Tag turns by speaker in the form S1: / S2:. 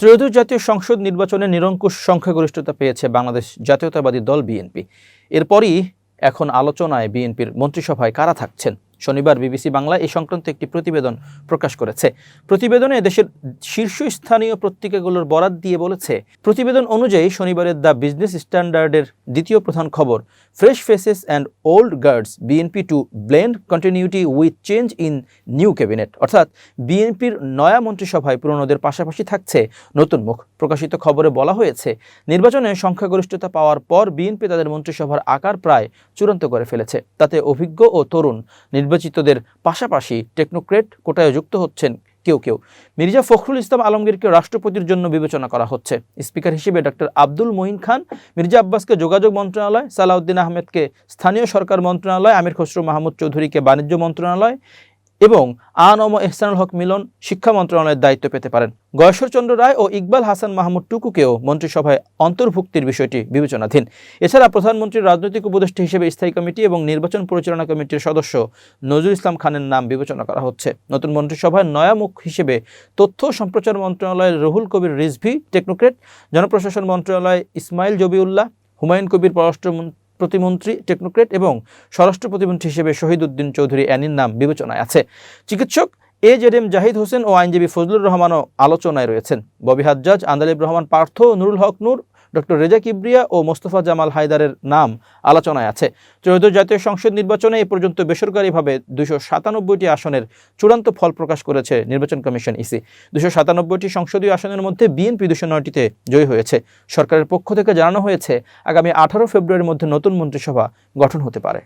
S1: ত্রয়োদশ জাতীয় সংসদ নির্বাচনে নিরঙ্কুশ সংখ্যাগরিষ্ঠতা পেয়েছে বাংলাদেশ জাতীয়তাবাদী দল বিএনপি। এরপরই এখন আলোচনায় বিএনপির মন্ত্রিসভায় কারা থাকছেন। শনিবার বিবিসি বাংলা এই সংক্রান্ত একটি প্রতিবেদন প্রকাশ করেছে। প্রতিবেদনে দেশের শীর্ষস্থানীয় পত্রিকাগুলোর বরাত দিয়ে বলেছে, প্রতিবেদন অনুযায়ী শনিবারের দ্য বিজনেস স্ট্যান্ডার্ডের দ্বিতীয় প্রধান খবর, fresh faces and old guards BNP to blend continuity with change in new cabinet. অর্থাৎ বিএনপির নয়া মন্ত্রিসভায় পুরনোদের পাশাপাশি থাকছে নতুন মুখ। প্রকাশিত খবরে বলা হয়েছে, নির্বাচনে সংখ্যাগরিষ্ঠতা পাওয়ার পর বিএনপি তাদের মন্ত্রিসভার আকার প্রায় চূড়ান্ত করে ফেলেছে। তাতে অভিজ্ঞ ও তরুণ নির্বাচিতদের পাশাপাশি টেকনোক্রেট কোটায় যুক্ত হচ্ছেন কেউ কেউ। মির্জা ফখরুল ইসলাম আলমগীরকে রাষ্ট্রপতির জন্য বিবেচনা করা হচ্ছে। স্পিকার হিসেবে ডক্টর আব্দুল মঈন খান, মির্জা আব্বাসকে যোগাযোগ মন্ত্রণালয়, সালাউদ্দিন আহমেদকে স্থানীয় সরকার মন্ত্রণালয়, আমির খসরু মাহমুদ চৌধুরীকে বাণিজ্য মন্ত্রণালয় এবং আনম এহসানুল হক মিলন শিক্ষা মন্ত্রণালয়ের দায়িত্ব পেতে পারেন। গয়েশ্বরচন্দ্র রায় ও ইকবাল হাসান মাহমুদ টুকুকেও মন্ত্রিসভায় অন্তর্ভুক্তির বিষয়টি বিবেচনাধীন। এছাড়া প্রধানমন্ত্রীর রাজনৈতিক উপদেষ্টা হিসেবে স্থায়ী কমিটি এবং নির্বাচন পরিচালনা কমিটির সদস্য নজরুল ইসলাম খানের নাম বিবেচনা করা হচ্ছে। নতুন মন্ত্রিসভায় নয়া মুখ হিসেবে তথ্য ও সম্প্রচার মন্ত্রণালয়ের রুহুল কবির রিজভী টেকনোক্রেট, জনপ্রশাসন মন্ত্রণালয় ইসমাইল জবিউল্লাহ, হুমায়ুন কবির পররাষ্ট্র প্রতিমন্ত্রী টেকনোক্রেট এবং স্বরাষ্ট্র প্রতিমন্ত্রী হিসেবে শহীদ উদ্দিন চৌধুরী অ্যানির নাম বিবেচনায় আছে। চিকিৎসক AJM জাহিদ হোসেন ও আইনজীবী ফজলুর রহমানও আলোচনায় রয়েছেন। ববি হাজ্জাজ, আন্দালিব রহমান পার্থ, নুরুল হক নূর, ডক্টর রেজা কিবরিয়া ও মোস্তফা জামাল হায়দারের নাম আলোচনায় আছে। ত্রয়োদশ জাতীয় সংসদ নির্বাচনে এ পর্যন্ত বেসরকারিভাবে 297টি আসনের চূড়ান্ত ফল প্রকাশ করেছে নির্বাচন কমিশন ইসি। 297টি সংসদীয় আসনের মধ্যে বিএনপি 209টিতে জয়ী হয়েছে। সরকারের পক্ষ থেকে জানানো হয়েছে, আগামী 18 ফেব্রুয়ারির মধ্যে নতুন মন্ত্রিসভা গঠন হতে পারে।